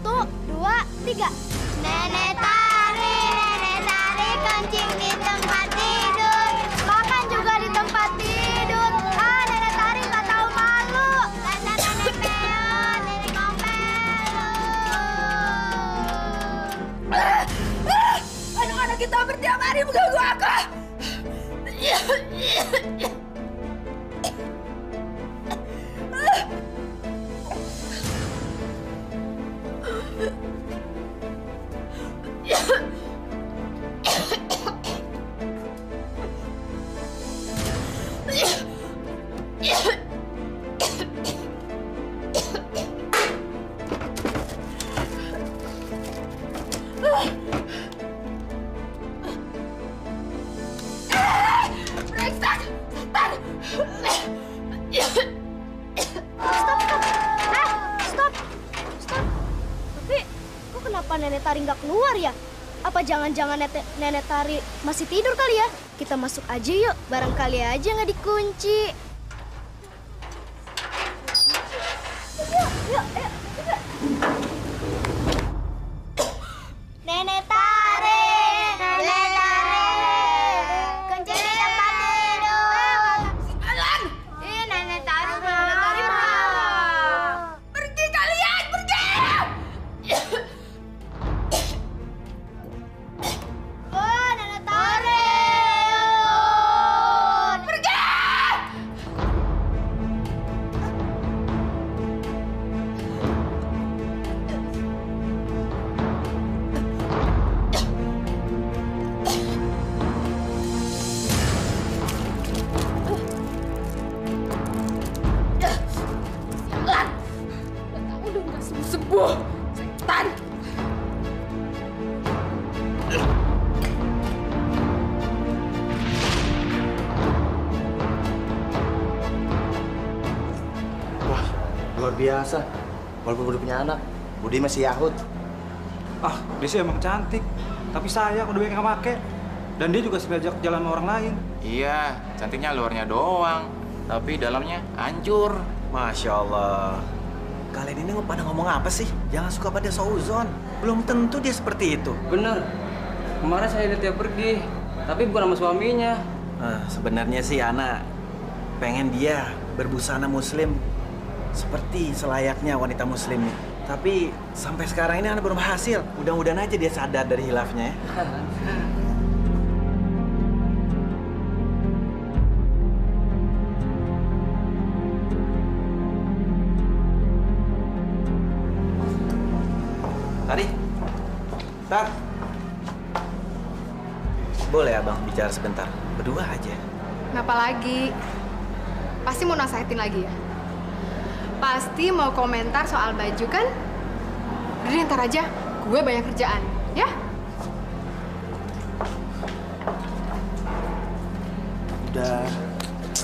1, 2, 3. Nenek Tari kencing di tempat tidur, makan juga di tempat tidur. Nenek Tari nggak tahu malu. Dasar nenek peot, nenek gombel. Anak-anak kita bertiap hari mengganggu aku. Nenek Tari nggak keluar ya? Apa jangan-jangan Nenek Tari masih tidur kali ya? Kita masuk aja yuk, barangkali aja nggak dikunci. Yuk. Nenek Tari, kencing di tempat tidur. Nenek Tari mau. Pergi kalian, pergi! Nenek Tari. Pergi! Sialan! Udah nggak sembuh-sembuh, setan! Wah, luar biasa. Walaupun udah punya anak, Budi masih Yahud. Ah, dia sih emang cantik. Tapi sayang udah banyak yang make. Dan dia juga sengaja jalan sama orang lain. Iya, cantiknya luarnya doang, tapi dalamnya hancur. Masya Allah. Kalian ini pada ngomong apa sih? Jangan suka pada sauzon. Belum tentu dia seperti itu. Bener. Kemarin saya lihat dia pergi, tapi bukan sama suaminya. Sebenarnya sih Ana pengen dia berbusana muslim seperti selayaknya wanita muslim. Tapi sampai sekarang ini Ana belum berhasil. Mudah-mudahan aja dia sadar dari hilafnya ya. Tari, Tar. Boleh abang bicara sebentar? Berdua aja. Kenapa lagi? Pasti mau nasihatin lagi ya? Pasti mau komentar soal baju kan? Udah deh, ntar aja. Gue banyak kerjaan, ya? Udah.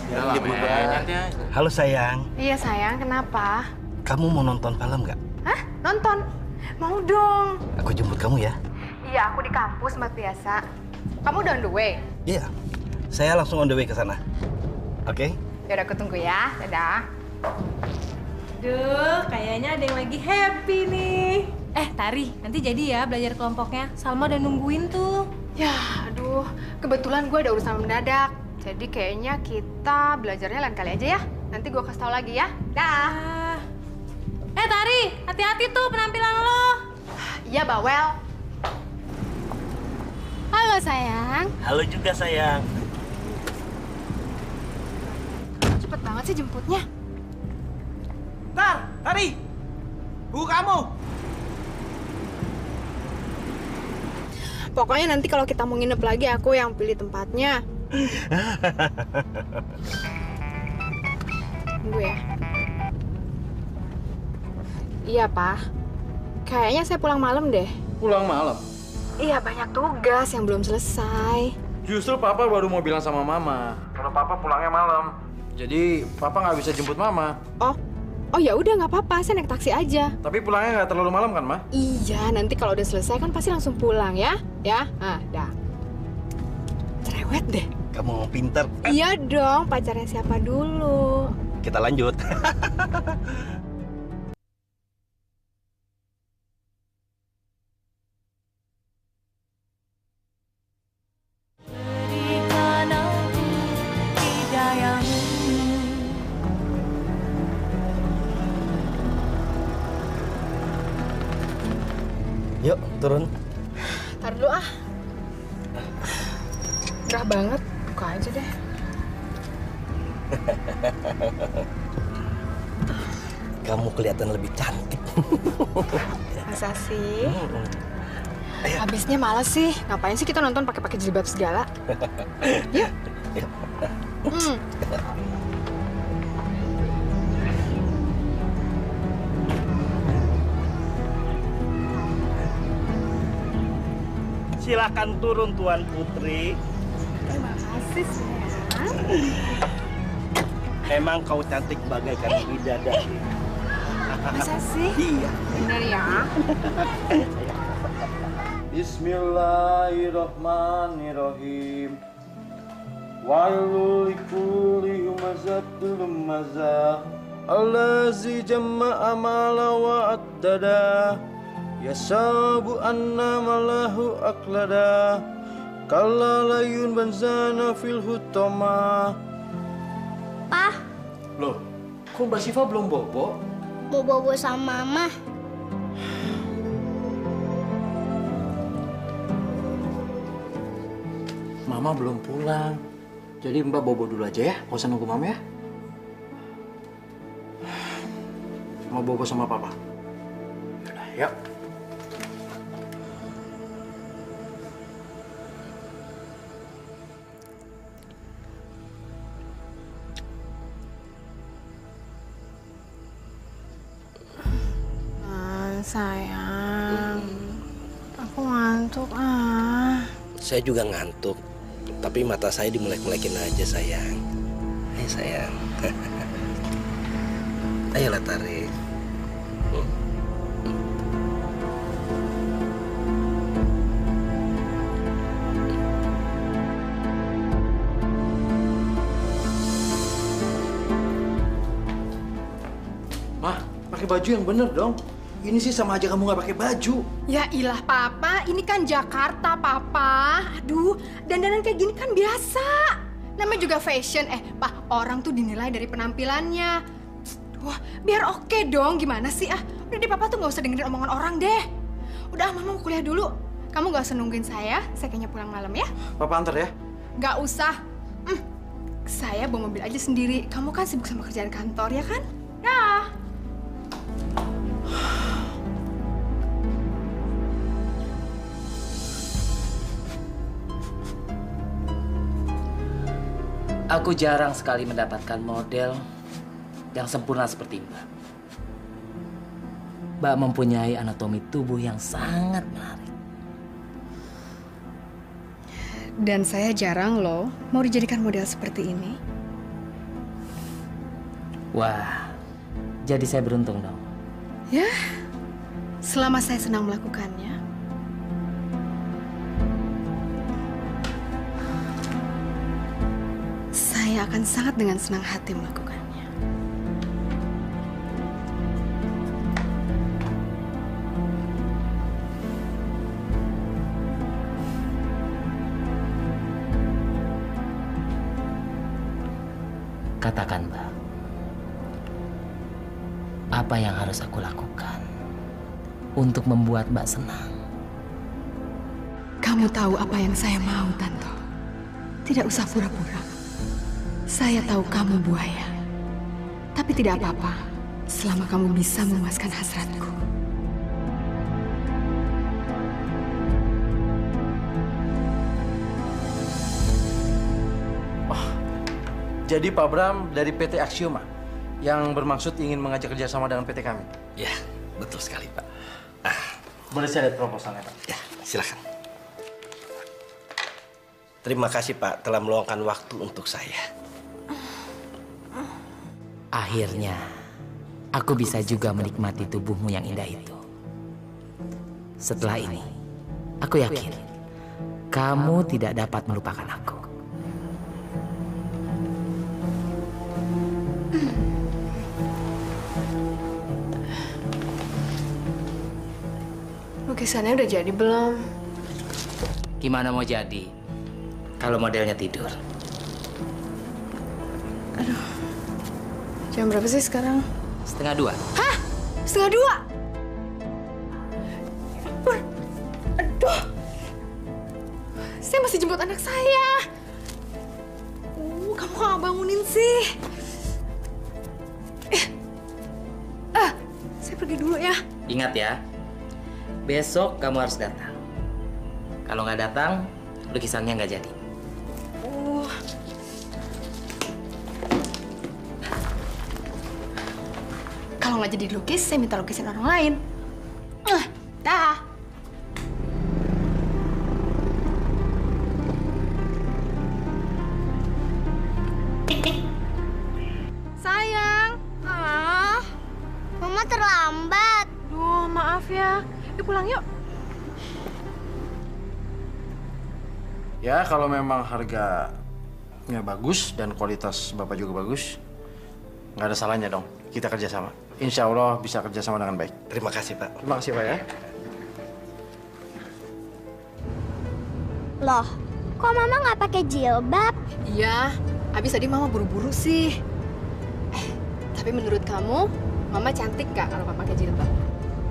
Udah lah, Men, nanti aja. Halo sayang, Iya sayang, kenapa? kamu mau nonton film nggak? Hah? Nonton? Mau dong. Aku jemput kamu ya. Iya, aku di kampus tempat biasa. Kamu udah on the way? Iya, saya langsung on the way ke sana. Oke? Yaudah, aku tunggu ya. Dadah. Duh, kayaknya ada yang lagi happy nih. Tari, nanti jadi ya belajar kelompoknya. Salma udah nungguin tuh. Ya, aduh. Kebetulan gue ada urusan mendadak. Jadi kayaknya kita belajarnya lain kali aja ya. Nanti gue kasih tau lagi ya. Dah. Tari, hati-hati tuh penampilan lo. Iya, Bawel. Halo, sayang. Halo juga sayang. Cepet banget sih jemputnya. Tari! Bu kamu! Pokoknya nanti kalau kita mau nginep lagi, aku yang pilih tempatnya. Tunggu ya. Iya, Pak. Kayaknya saya pulang malam deh. Pulang malam. Iya, banyak tugas yang belum selesai. Justru Papa baru mau bilang sama Mama. Kalau Papa pulangnya malam. Jadi Papa nggak bisa jemput Mama. Oh ya udah, nggak apa-apa, saya naik taksi aja. Tapi pulangnya nggak terlalu malam kan, Ma? Iya, nanti kalau udah selesai kan pasti langsung pulang ya. Ya, dah. Cerewet deh. Kamu pinter. Iya dong, pacarnya siapa dulu? Kita lanjut. turun. Ntar dulu ah. Gerah banget, buka aja deh. Kamu kelihatan lebih cantik. Masa sih? Habisnya malas sih. Ngapain sih kita nonton pakai jilbab segala? Yuk. Silakan turun Tuan Putri. Terima kasih sayang. Emang kau cantik bagaikan bidadari. Masa sih? Iya. Bener ya? Bismillahirrahmanirrahim. Wailul likulli humazatil lumazah. Allazi jama'a mala wa addada. Yasabu anna malahu aklada. Kalla layun banzana fil hutama. Pak, Loh, kok Mbak Siva belum bobo? mau bobo sama Mama. Mama belum pulang. Jadi Mbak bobo dulu aja ya, nggak usah nunggu Mama ya. Mau bobo sama Papa? Yaudah, yuk. Sayang, aku ngantuk ah. Saya juga ngantuk, tapi mata saya dimelek-melekin aja sayang. Ayo sayang. Ayolah tarik. Mah, pakai baju yang bener dong. Ini sih sama aja kamu nggak pakai baju. Ya ilah Papa, ini kan Jakarta Papa. Aduh, dandanan kayak gini kan biasa. Namanya juga fashion. Pak, orang tuh dinilai dari penampilannya. Wah, biar oke dong. Gimana sih ah? Udah deh Papa tuh nggak usah dengerin omongan orang deh. Udah, Mama mau kuliah dulu. Kamu nggak usah nungguin saya kayaknya pulang malam ya. Papa antar ya. Nggak usah. Saya bawa mobil aja sendiri. Kamu kan sibuk sama kerjaan kantor ya kan? Dah. Aku jarang sekali mendapatkan model yang sempurna seperti Mbak. Mbak mempunyai anatomi tubuh yang sangat menarik. Dan saya jarang loh mau dijadikan model seperti ini. Wah, jadi saya beruntung dong. Ya, selama saya senang melakukannya. Saya akan sangat dengan senang hati melakukannya. Katakan, Mbak. Apa yang harus aku lakukan untuk membuat Mbak senang? Kamu tahu apa yang saya mau, Tanto. Tidak usah pura-pura. Saya tahu kamu buaya. Tapi tidak apa-apa selama kamu bisa memuaskan hasratku. Jadi Pak Bram dari PT Axioma yang bermaksud ingin mengajak kerjasama dengan PT kami. Ya, betul sekali Pak. Boleh saya lihat proposalnya Pak? Ya, silakan. Terima kasih Pak telah meluangkan waktu untuk saya. Akhirnya, aku bisa juga menikmati tubuhmu yang indah itu. Setelah ini, aku yakin kamu tidak dapat melupakan aku. Lukisannya udah jadi belum? Gimana mau jadi kalau modelnya tidur? Aduh, jam berapa sih sekarang? 1:30. Hah? 1:30? Duh, saya masih jemput anak saya. Kamu kok nggak bangunin sih? Saya pergi dulu ya. Ingat ya, besok kamu harus datang. Kalau nggak datang, lukisannya nggak jadi. Kalau nggak jadi lukis, saya minta lukisin orang lain. Dah. Sayang. Mama terlambat. Duh, maaf ya. Yuk pulang yuk. Ya, kalau memang harganya bagus dan kualitas Bapak juga bagus, nggak ada salahnya dong. Kita kerjasama. Insya Allah bisa kerjasama dengan baik. Terima kasih, Pak. Terima kasih, Pak ya. Loh, kok Mama nggak pakai jilbab? Iya, habis tadi Mama buru-buru sih. Tapi menurut kamu, Mama cantik nggak kalau pakai jilbab?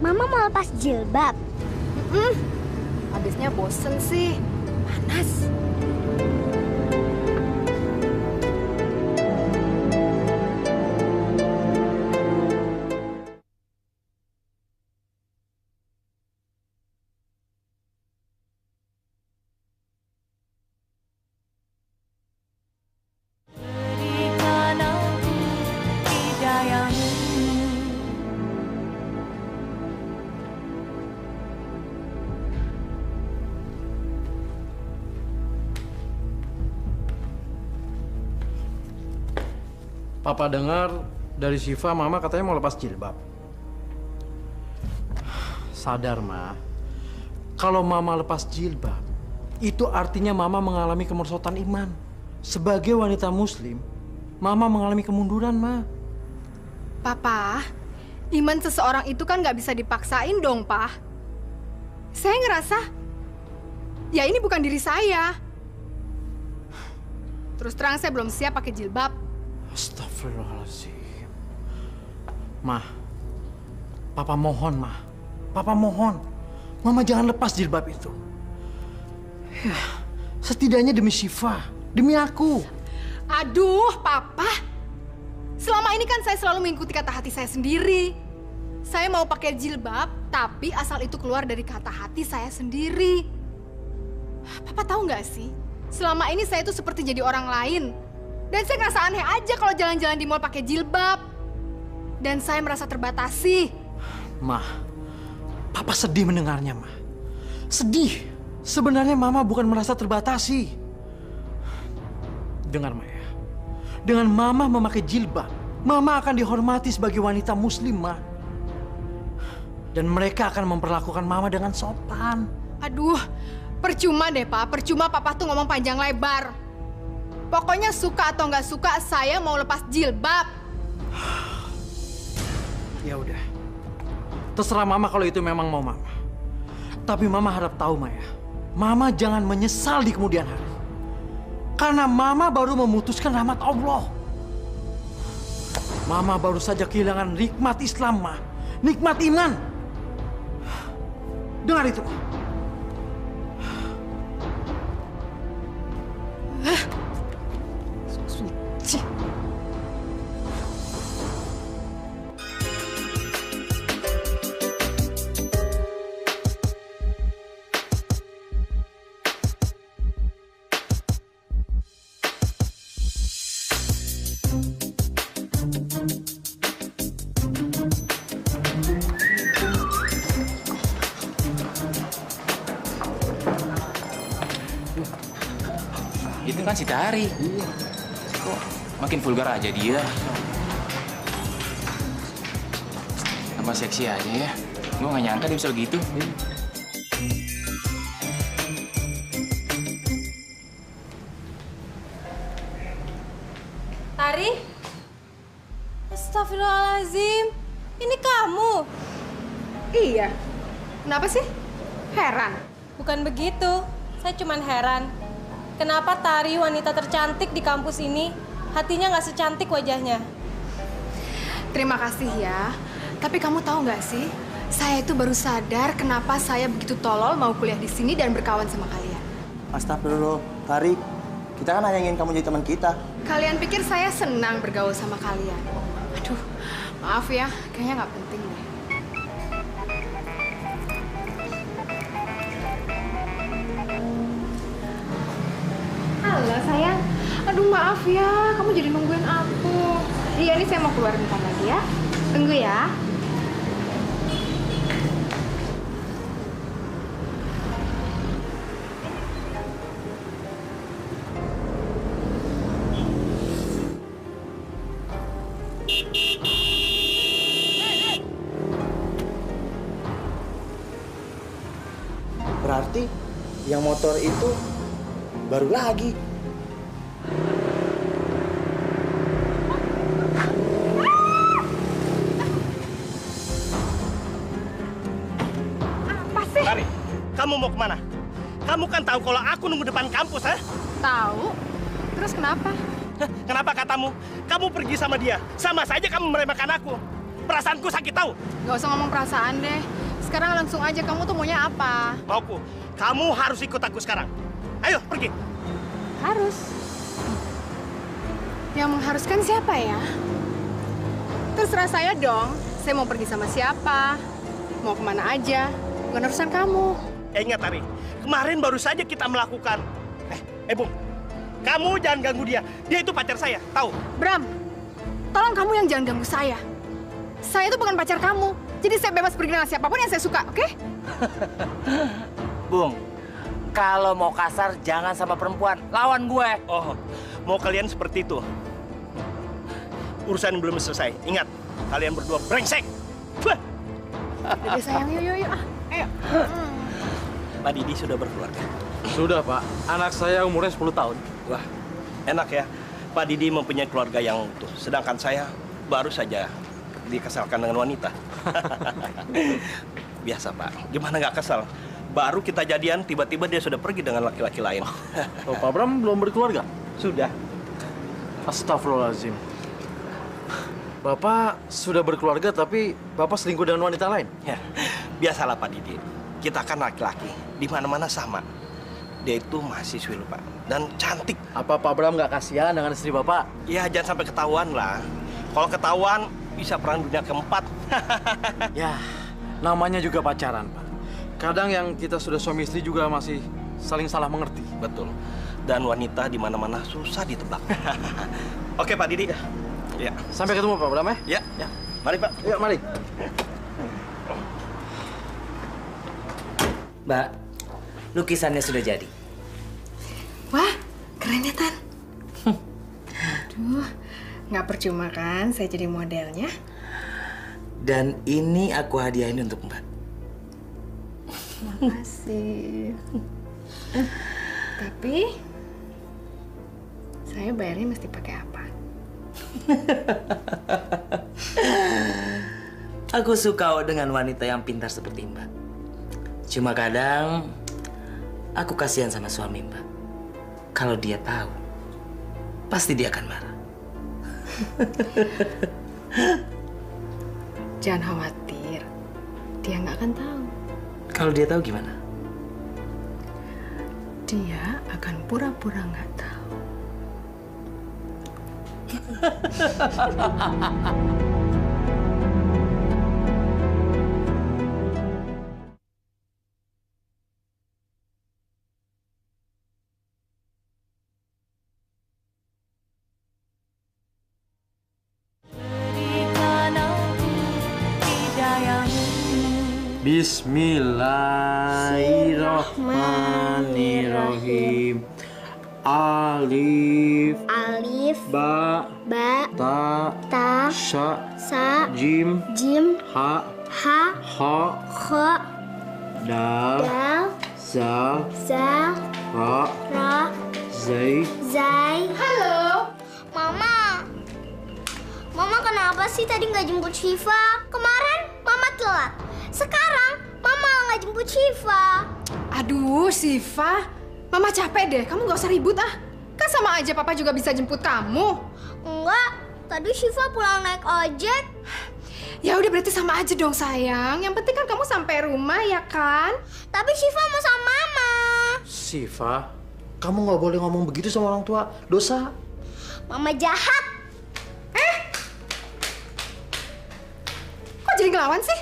Mama mau lepas jilbab. Habisnya bosen sih, panas. Papa dengar dari Syifa, Mama katanya mau lepas jilbab. Sadar, Ma. Kalau Mama lepas jilbab, itu artinya Mama mengalami kemerosotan iman. Sebagai wanita Muslim, Mama mengalami kemunduran, Ma. Papa, iman seseorang itu kan nggak bisa dipaksain dong, Pak. Saya ngerasa, ya ini bukan diri saya. Terus terang saya belum siap pakai jilbab. Astagfirullahaladzim. Ma, Papa mohon, Ma. Papa mohon. Mama jangan lepas jilbab itu. Ya, setidaknya demi Syifa, demi aku. Aduh, Papa. Selama ini kan saya selalu mengikuti kata hati saya sendiri. Saya mau pakai jilbab, tapi asal itu keluar dari kata hati saya sendiri. Papa tahu nggak sih? Selama ini saya itu seperti jadi orang lain. Dan saya ngerasa aneh aja kalau jalan-jalan di mall pakai jilbab. Dan saya merasa terbatasi. Ma, Papa sedih mendengarnya, Ma. Sedih. Sebenarnya Mama bukan merasa terbatasi. Dengar, Ma ya. Dengan Mama memakai jilbab, Mama akan dihormati sebagai wanita Muslim, Ma. Dan mereka akan memperlakukan Mama dengan sopan. Aduh, percuma deh, Pak. Percuma Papa tuh ngomong panjang lebar. Pokoknya suka atau nggak suka, saya mau lepas jilbab. Ya udah. Terserah Mama kalau itu memang mau Mama. Tapi Mama harap tahu, Maya. Mama jangan menyesal di kemudian hari. Karena Mama baru memutuskan rahmat Allah. Mama baru saja kehilangan nikmat Islam, Ma. Nikmat iman. Dengar itu, Ma. Itu kan si Tari. Kok makin vulgar aja dia? Tambah seksi aja ya. Gue gak nyangka dia bisa begitu. Tari? Astagfirullahaladzim. Ini kamu? Iya. Kenapa sih? Heran. Bukan begitu. Saya cuman heran. Kenapa Tari, wanita tercantik di kampus ini, hatinya nggak secantik wajahnya? Terima kasih ya. Tapi kamu tahu nggak sih, Saya itu baru sadar kenapa saya begitu tolol mau kuliah di sini dan berkawan sama kalian. Astagfirullah, Tari. Kita kan hanya ingin kamu jadi teman kita. Kalian pikir saya senang bergaul sama kalian? Aduh, maaf ya, kayaknya nggak penting deh. Halo sayang, aduh maaf ya, kamu jadi nungguin aku. Iya, ini saya mau keluar bentar lagi ya. Tunggu ya. Berarti yang motor itu baru lagi. Apa sih? Tari, kamu mau kemana? Kamu kan tahu kalau aku nunggu depan kampus, ha? Tahu. Terus kenapa? Kenapa katamu? Kamu pergi sama dia. Sama saja kamu meremehkan aku. Perasaanku sakit tahu. Gak usah ngomong perasaan deh. Sekarang langsung aja, kamu tuh maunya apa? Mauku, kamu harus ikut aku sekarang. Ayo, pergi. Harus. Yang mengharuskan siapa ya? Terserah saya dong. Saya mau pergi sama siapa, mau kemana aja. Bukan urusan kamu. Ingat, Tari. Kemarin baru saja kita melakukan... Bung. Kamu jangan ganggu dia. Dia itu pacar saya, tahu? Bram, tolong kamu yang jangan ganggu saya. Saya itu bukan pacar kamu. Jadi saya bebas pergi dengan siapapun yang saya suka, oke? Bung, kalau mau kasar jangan sama perempuan, lawan gue. Oh, mau kalian seperti itu? Urusan belum selesai. Ingat, kalian berdua brengsek. Jadi sayang, yuk. Ayo. Pak Didi sudah berkeluarga? Sudah, Pak. Anak saya umurnya 10 tahun. Wah, enak ya. Pak Didi mempunyai keluarga yang utuh. Sedangkan saya baru saja dikesalkan dengan wanita. Biasa, Pak. Gimana nggak kesal? Baru kita jadian, tiba-tiba dia sudah pergi dengan laki-laki lain. Oh, Pak Bram belum berkeluarga? Sudah. Astagfirullahaladzim. Bapak sudah berkeluarga, tapi Bapak selingkuh dengan wanita lain? Ya, biasalah Pak Didi. Kita kan laki-laki, di mana-mana sama. Dia itu mahasiswi loh, Pak. Dan cantik. Apa Pak Bram nggak kasihan dengan istri Bapak? Ya, jangan sampai ketahuan lah. Kalau ketahuan, bisa perang dunia keempat. Ya, namanya juga pacaran, Pak. Kadang yang kita sudah suami istri juga masih saling salah mengerti. Betul. Dan wanita di mana-mana susah ditebak. Oke, Pak Didi. Ya. Sampai ketemu, Pak Bram ya? Ya. Mari, Pak. Ya, mari. Mbak, lukisannya sudah jadi. Wah, keren ya, Tan. Aduh, nggak percuma kan saya jadi modelnya. Dan ini aku hadiahin untuk Mbak. Makasih. Tapi saya bayarnya mesti pakai apa? Aku suka dengan wanita yang pintar seperti Mbak. Cuma kadang aku kasihan sama suami Mbak. Kalau dia tahu, pasti dia akan marah. Jangan khawatir, dia nggak akan tahu. Kalau dia tahu gimana? Dia akan pura-pura nggak tahu. Bismillahirrahmanirrahim. Alif. Alif. Ba. Ba. Ta. Ta. Sya. Sa. Jim. Jim. Ha. Ha. Ha. Kha. Dal. Dal. Zal. Za. Ra. Ra. Zai. Zai. Halo. Mama. Mama kenapa sih tadi nggak jemput Syifa? Kemarin Mama telat. Sekarang Mama nggak jemput Syifa. Aduh, Syifa. Mama capek deh. Kamu nggak usah ribut ah. Kan sama aja Papa juga bisa jemput kamu. Enggak. Tadi Syifa pulang naik ojek. Ya udah berarti sama aja dong sayang. Yang penting kan kamu sampai rumah ya kan? Tapi Syifa mau sama Mama. Syifa, kamu nggak boleh ngomong begitu sama orang tua. Dosa. Mama jahat. Kok jadi ngelawan sih?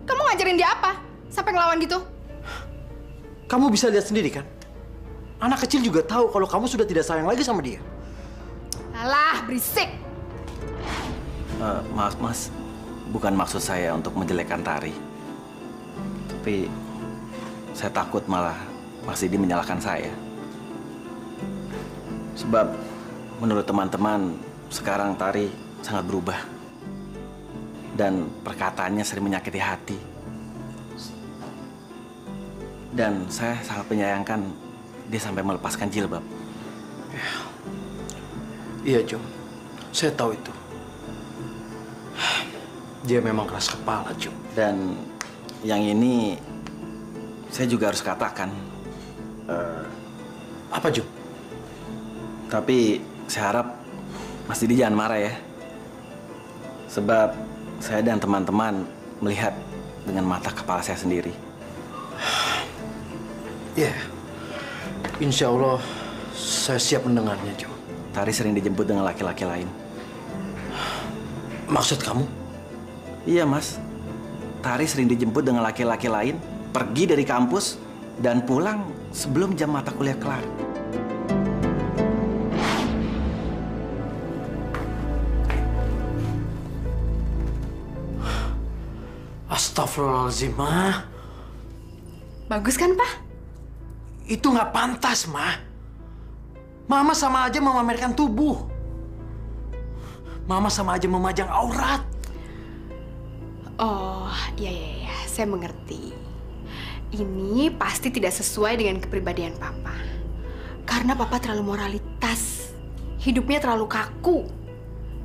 Kamu ngajarin dia apa? Sampai ngelawan gitu? Kamu bisa lihat sendiri kan? Anak kecil juga tahu kalau kamu sudah tidak sayang lagi sama dia. Alah, berisik. Maaf mas, bukan maksud saya untuk menjelekkan Tari. Tapi saya takut malah Mas Didi menyalahkan saya. Sebab menurut teman-teman sekarang Tari sangat berubah. Dan perkataannya sering menyakiti hati. Dan saya sangat menyayangkan dia sampai melepaskan jilbab. Iya, Jom. Saya tahu itu. Dia memang keras kepala, Jom. Dan yang ini saya juga harus katakan. Apa, Jom? Tapi saya harap Mas Didi jangan marah ya. Sebab saya dan teman-teman melihat dengan mata kepala saya sendiri. Ya, insya Allah saya siap mendengarnya, Jom. Tari sering dijemput dengan laki-laki lain. Maksud kamu? Iya, Mas. Tari sering dijemput dengan laki-laki lain, pergi dari kampus, dan pulang sebelum jam mata kuliah kelar. Astagfirullahaladzim, Ma. Bagus kan, Pak? Itu nggak pantas, Ma. Mama sama aja memamerkan tubuh. Mama sama aja memajang aurat. Oh, iya. Saya mengerti. Ini pasti tidak sesuai dengan kepribadian Papa. Karena Papa terlalu moralitas. Hidupnya terlalu kaku.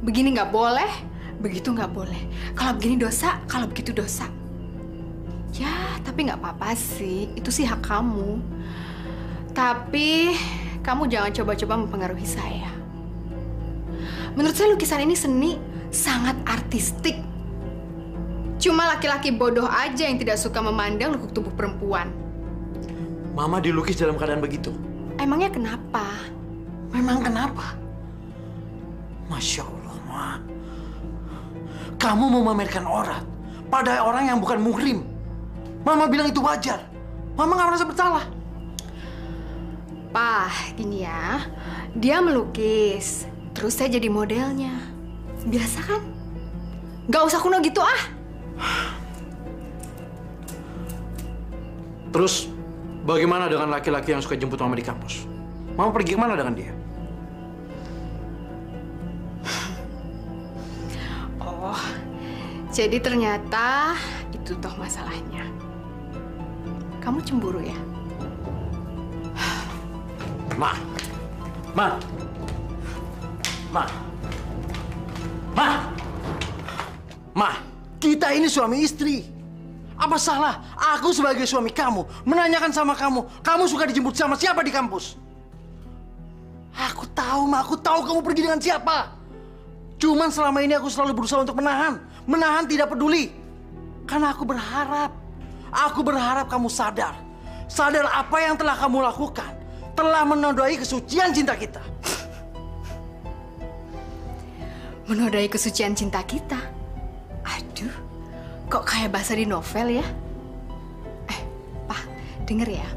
Begini nggak boleh, begitu nggak boleh. Kalau begini dosa, kalau begitu dosa. Ya, tapi nggak apa-apa sih. Itu sih hak kamu. Tapi kamu jangan coba-coba mempengaruhi saya. Menurut saya lukisan ini seni sangat artistik. Cuma laki-laki bodoh aja yang tidak suka memandang lekuk tubuh perempuan. Mama dilukis dalam keadaan begitu. Emangnya kenapa? Memang kenapa? Masya Allah, Ma. Kamu mau memamerkan aurat pada orang yang bukan muhrim. Mama bilang itu wajar. Mama nggak merasa bersalah. Pak, gini ya. Dia melukis. Terus saya jadi modelnya. Biasa kan? Gak usah kuno gitu ah. Terus, bagaimana dengan laki-laki yang suka jemput Mama di kampus? Mama pergi kemana dengan dia? Oh, jadi ternyata itu toh masalahnya. Kamu cemburu ya? Ma. Kita ini suami istri. Apa salah aku sebagai suami kamu menanyakan sama kamu suka dijemput sama siapa di kampus? Aku tahu, Ma, aku tahu kamu pergi dengan siapa. Cuman selama ini aku selalu berusaha untuk menahan tidak peduli. Karena aku berharap kamu sadar apa yang telah kamu lakukan telah menodai kesucian cinta kita. Menodai kesucian cinta kita? Aduh, kok kayak bahasa di novel ya? Pak, denger ya.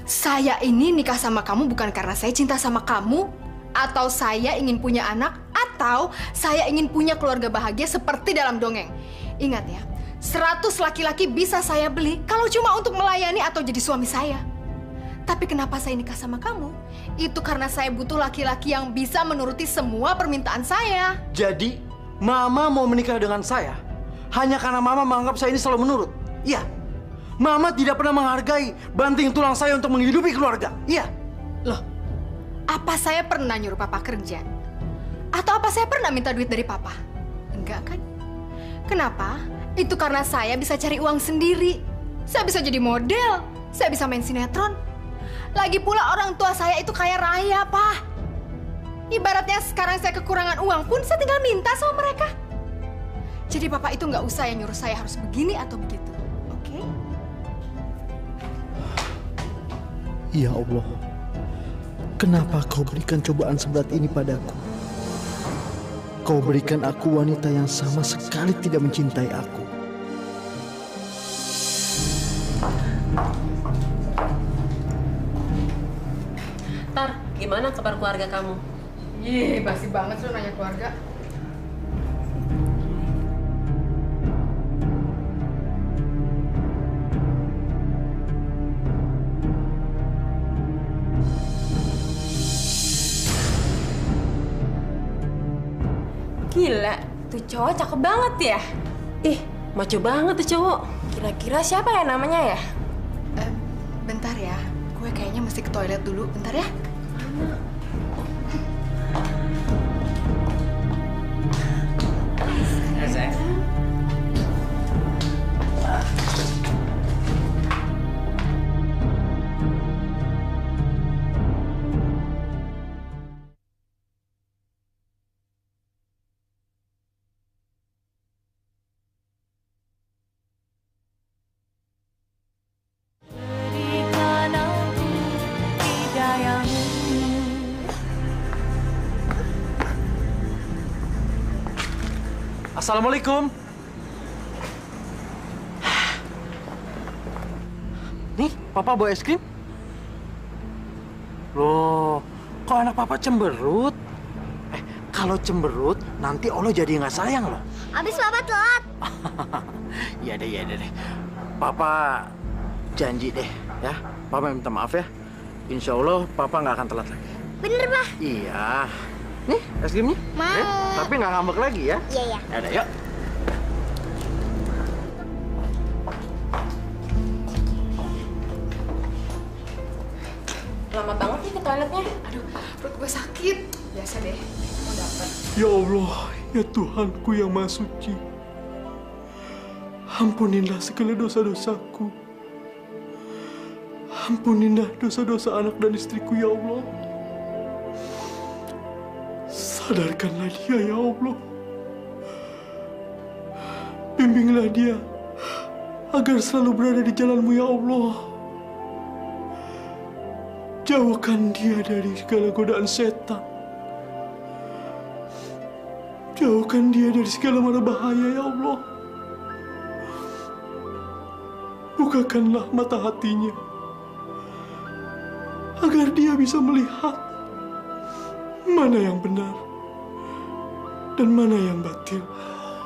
Saya ini nikah sama kamu bukan karena saya cinta sama kamu, atau saya ingin punya anak, atau saya ingin punya keluarga bahagia seperti dalam dongeng. Ingat ya, 100 laki-laki bisa saya beli kalau cuma untuk melayani atau jadi suami saya. Tapi kenapa saya nikah sama kamu? Itu karena saya butuh laki-laki yang bisa menuruti semua permintaan saya. Jadi, Mama mau menikah dengan saya hanya karena Mama menganggap saya ini selalu menurut? Iya. Mama tidak pernah menghargai banting tulang saya untuk menghidupi keluarga? Iya. Loh, apa saya pernah nyuruh Papa kerja? Atau apa saya pernah minta duit dari Papa? Enggak kan? Kenapa? Itu karena saya bisa cari uang sendiri. Saya bisa jadi model. Saya bisa main sinetron. Lagi pula orang tua saya itu kaya raya, Pak. Ibaratnya sekarang saya kekurangan uang pun saya tinggal minta sama mereka. Jadi papa itu nggak usah yang nyuruh saya harus begini atau begitu, oke? Ya Allah, kenapa kau berikan cobaan seberat ini padaku? Kau berikan aku wanita yang sama sekali tidak mencintai aku. Tar, gimana kabar keluarga kamu? Ih, basi banget lu nanya keluarga. Gila, tuh cowok cakep banget ya. Ih, maco banget tuh cowok. Kira-kira siapa ya namanya ya? Bentar ya, gue kayaknya mesti ke toilet dulu. Bentar ya. Assalamualaikum. Nih, Papa bawa es krim. Loh, kok anak Papa cemberut? Kalau cemberut, nanti Allah jadi nggak sayang loh. Abis Papa telat. Iya deh. Papa janji deh, ya. Papa minta maaf ya. Insya Allah, Papa nggak akan telat lagi. Bener, Pak. Iya. Nih, es krimnya. Mau. Tapi nggak ngambek lagi ya. Iya. Yaudah, yuk. Lama banget nih ke toiletnya. Aduh, perut gue sakit. Biasa deh, mau dapet. Ya Allah, ya Tuhanku yang Maha Suci. Ampunilah segala dosa-dosaku. Ampunilah dosa-dosa anak dan istriku, ya Allah. Sadarkanlah dia, ya Allah. Bimbinglah dia agar selalu berada di jalan-Mu, ya Allah. Jauhkan dia dari segala godaan setan. Jauhkan dia dari segala mara bahaya, ya Allah. Bukakanlah mata hatinya, agar dia bisa melihat mana yang benar dan mana yang batil.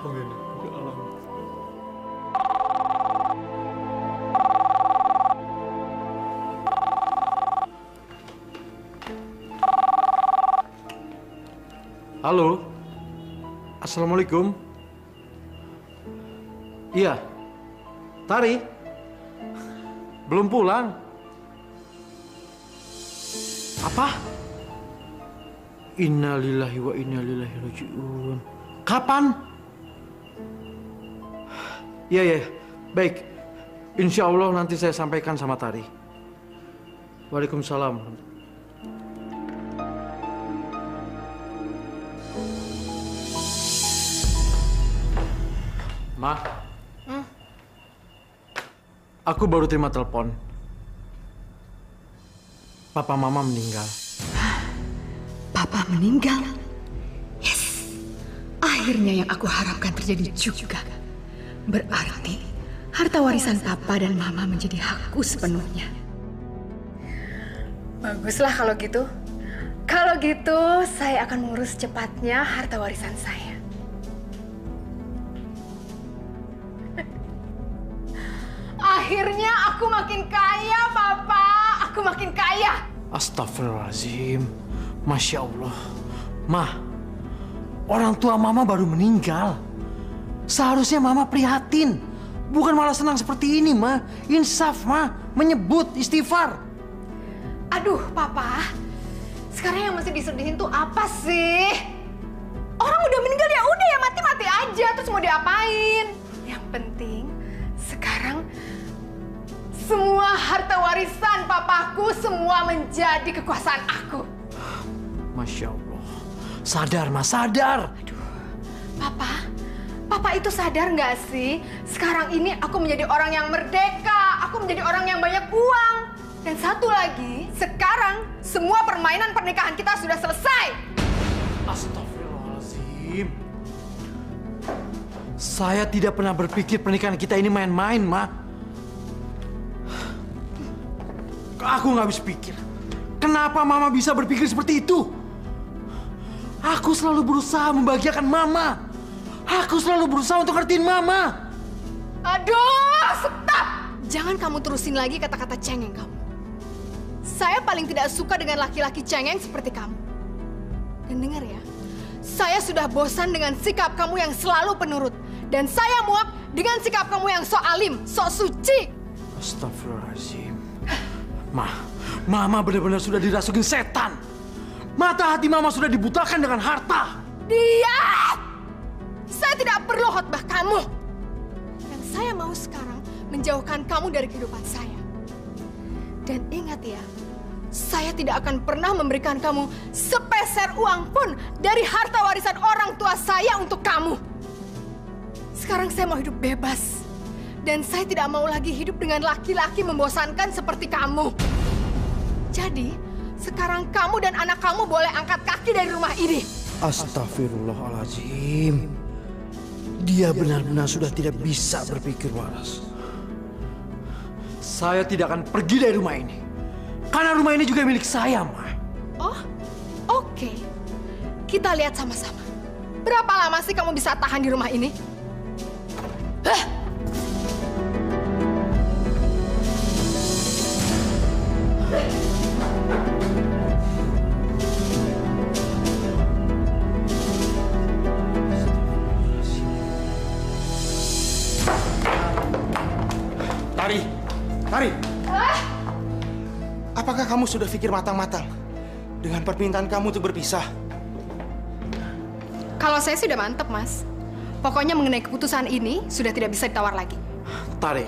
Amin. Ya Allah. Halo, Assalamualaikum. Iya, Tari, belum pulang. Apa? Innalillahi wa inna ilaihi raji'un. Kapan? Iya, baik. Insya Allah nanti saya sampaikan sama Tari. Waalaikumsalam. Ma, aku baru terima telepon. Papa Mama meninggal. Papa meninggal? Yes, akhirnya yang aku harapkan terjadi juga. Berarti harta warisan Papa dan Mama menjadi hakku sepenuhnya. Baguslah kalau gitu. Kalau gitu, saya akan mengurus cepatnya harta warisan saya. Akhirnya aku makin kaya, Papa. Aku makin kaya. Astagfirullahaladzim. Masya Allah. Ma, orang tua Mama baru meninggal. Seharusnya Mama prihatin. Bukan malah senang seperti ini, Ma. Insaf, Ma. Menyebut istighfar. Aduh, Papa. Sekarang yang mesti disedihin tuh apa sih? Orang udah meninggal ya udah ya mati-mati aja. Terus mau diapain? Yang penting sekarang semua harta warisan papaku semua menjadi kekuasaan aku. Masya Allah. Sadar, Ma. Sadar. Aduh, Papa Papa itu sadar nggak sih? Sekarang ini aku menjadi orang yang merdeka. Aku menjadi orang yang banyak uang. Dan satu lagi, sekarang semua permainan pernikahan kita sudah selesai. Astagfirullahaladzim. Saya tidak pernah berpikir pernikahan kita ini main-main, Ma. Aku nggak habis pikir. Kenapa Mama bisa berpikir seperti itu? Aku selalu berusaha membahagiakan Mama. Aku selalu berusaha untuk ngertiin Mama. Aduh, stop! Jangan kamu terusin lagi kata-kata cengeng kamu. Saya paling tidak suka dengan laki-laki cengeng seperti kamu. Dan dengar ya, saya sudah bosan dengan sikap kamu yang selalu penurut. Dan saya muak dengan sikap kamu yang sok alim, sok suci. Astagfirullahaladzim. Mama benar-benar sudah dirasukin setan. Mata hati Mama sudah dibutakan dengan harta. Diam! Saya tidak perlu khotbah kamu. Yang saya mau sekarang menjauhkan kamu dari kehidupan saya. Dan ingat ya, saya tidak akan pernah memberikan kamu sepeser uang pun dari harta warisan orang tua saya untuk kamu. Sekarang saya mau hidup bebas. Dan saya tidak mau lagi hidup dengan laki-laki membosankan seperti kamu. Jadi, sekarang kamu dan anak kamu boleh angkat kaki dari rumah ini. Astagfirullahaladzim. Dia benar-benar sudah tidak bisa berpikir waras. Saya tidak akan pergi dari rumah ini. Karena rumah ini juga milik saya, Ma. Oh, oke. Kita lihat sama-sama. Berapa lama sih kamu bisa tahan di rumah ini? Hah? Tari, apakah kamu sudah pikir matang-matang dengan permintaan kamu untuk berpisah? Kalau saya sudah mantep, Mas. Pokoknya mengenai keputusan ini sudah tidak bisa ditawar lagi. Tari,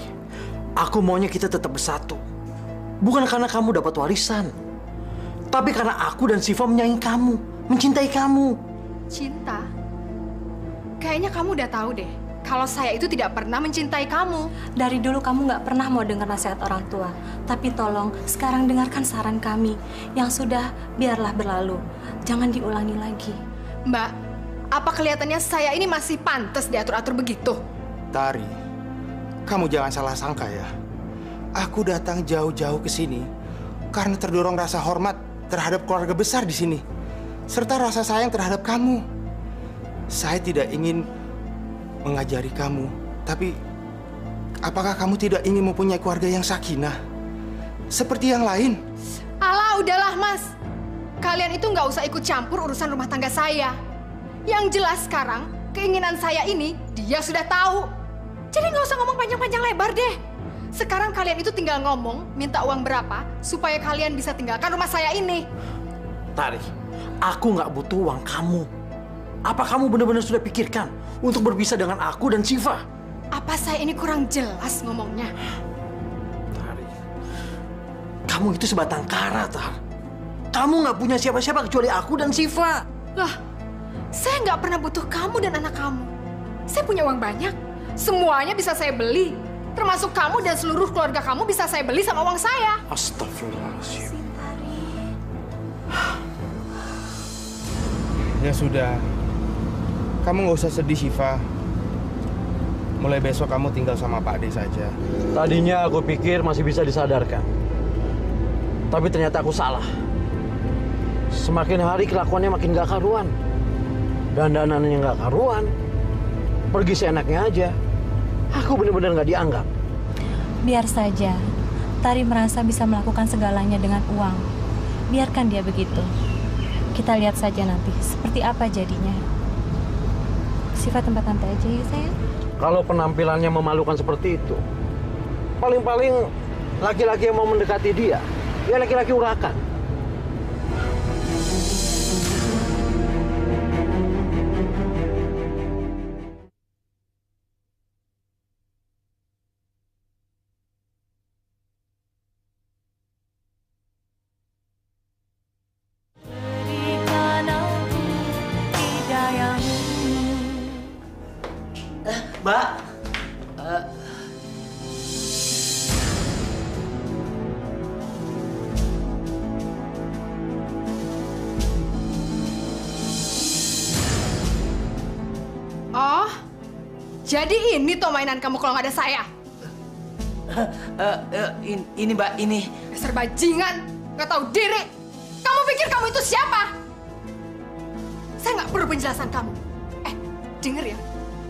aku maunya kita tetap bersatu. Bukan karena kamu dapat warisan, tapi karena aku dan Siva menyayangi kamu, mencintai kamu. Cinta? Kayaknya kamu udah tahu deh. Kalau saya itu tidak pernah mencintai kamu. Dari dulu kamu nggak pernah mau dengar nasihat orang tua. Tapi tolong, sekarang dengarkan saran kami. Yang sudah, biarlah berlalu. Jangan diulangi lagi. Mbak, apa kelihatannya saya ini masih pantas diatur-atur begitu? Tari, kamu jangan salah sangka ya. Aku datang jauh-jauh ke sini karena terdorong rasa hormat terhadap keluarga besar di sini. Serta rasa sayang terhadap kamu. Saya tidak ingin mengajari kamu, tapi apakah kamu tidak ingin mempunyai keluarga yang sakinah seperti yang lain? Alah, udahlah Mas. Kalian itu nggak usah ikut campur urusan rumah tangga saya. Yang jelas sekarang, keinginan saya ini dia sudah tahu. Jadi nggak usah ngomong panjang-panjang lebar deh. Sekarang kalian itu tinggal ngomong, minta uang berapa, supaya kalian bisa tinggalkan rumah saya ini. Tari, aku nggak butuh uang kamu. Apa kamu benar-benar sudah pikirkan untuk berpisah dengan aku dan Siva? Apa saya ini kurang jelas ngomongnya? Tari, kamu itu sebatang kara, Tar. Kamu nggak punya siapa-siapa kecuali aku dan Siva. Lah, saya nggak pernah butuh kamu dan anak kamu. Saya punya uang banyak. Semuanya bisa saya beli. Termasuk kamu dan seluruh keluarga kamu bisa saya beli sama uang saya. Astagfirullahaladzim. Ya sudah. Kamu nggak usah sedih, Siva. Mulai besok kamu tinggal sama Pak Ade saja. Tadinya aku pikir masih bisa disadarkan. Tapi ternyata aku salah. Semakin hari kelakuannya makin gak karuan. Dandanannya gak karuan. Pergi seenaknya aja. Aku benar-benar gak dianggap. Biar saja. Tari merasa bisa melakukan segalanya dengan uang. Biarkan dia begitu. Kita lihat saja nanti seperti apa jadinya. Sifat tempat tante aja ya sayang. Kalau penampilannya memalukan seperti itu, paling-paling laki-laki yang mau mendekati dia, dia laki-laki urakan. Mbak. Oh, jadi ini toh mainan kamu kalau nggak ada saya? Ini Mbak, ini. Dasar bajingan, nggak tahu diri. Kamu pikir kamu itu siapa? Saya nggak perlu penjelasan kamu. Denger ya,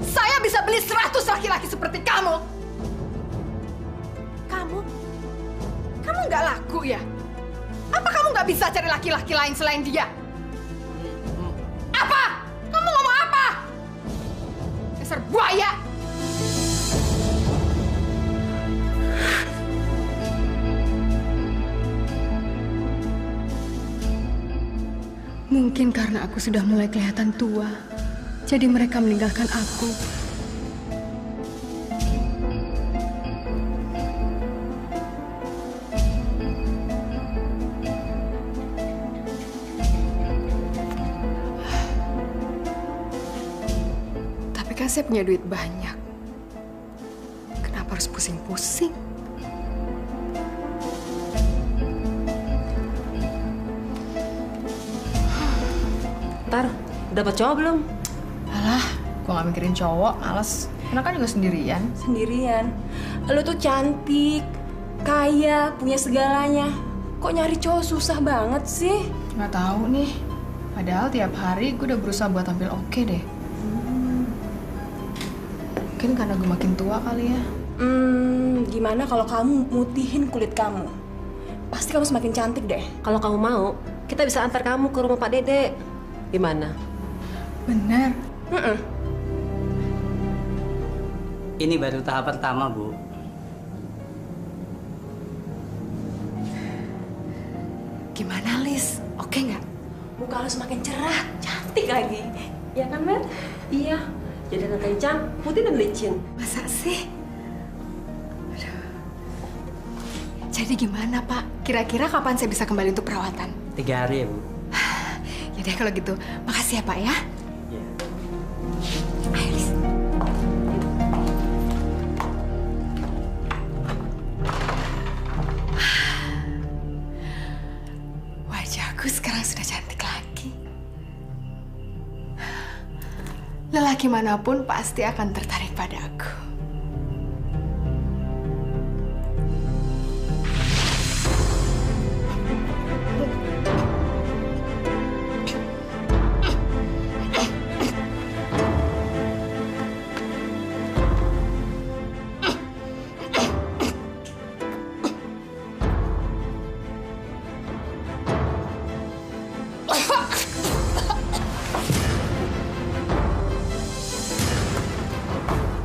saya bisa beli 100 laki-laki seperti kamu. Kamu nggak laku ya? Apa kamu nggak bisa cari laki-laki lain selain dia? Apa? Kamu ngomong apa? Dasar buaya! Mungkin karena aku sudah mulai kelihatan tua, jadi mereka meninggalkan aku. Tapi kan saya punya duit banyak. Kenapa harus pusing-pusing? Tar, dapat cowok belum? Alah, gua nggak mikirin cowok, males. Karena kan juga sendirian. Sendirian? Lo tuh cantik, kaya, punya segalanya. Kok nyari cowok susah banget sih? Nggak tahu nih. Padahal tiap hari gue udah berusaha buat tampil oke deh. Mungkin karena gue makin tua kali ya. Gimana kalau kamu mutihin kulit kamu? Pasti kamu semakin cantik deh. Kalau kamu mau, kita bisa antar kamu ke rumah Pak Dede. Gimana? Bener. Ini baru tahap pertama, Bu. Gimana, Lis? Oke nggak? Muka lo semakin cerah, cantik lagi. Ya kan, Mer? Iya. Jadi anak kencang, putih dan licin. Masa sih? Aduh. Jadi gimana, Pak? Kira-kira kapan saya bisa kembali untuk perawatan? 3 hari ya, Bu. Yaudah kalau gitu, makasih ya, Pak ya. Iya. Ayo, Lis. Wajahku sekarang sudah cantik lagi. Lelaki manapun pasti akan tertarik pada aku.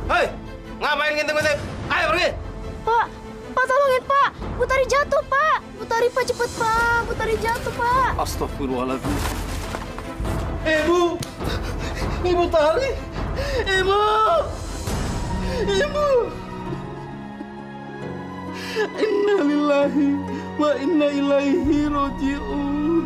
Hei, ngapain ngintip-ngintip? Ayo pergi. Pak, tolongin Pak. Butari jatuh Pak. Butari Pak cepet Pak. Butari jatuh Pak. Astagfirullahaladzim. Ibu, Ibu Tari, Ibu, Ibu. Inna lillahi wa inna ilaihi roji'un.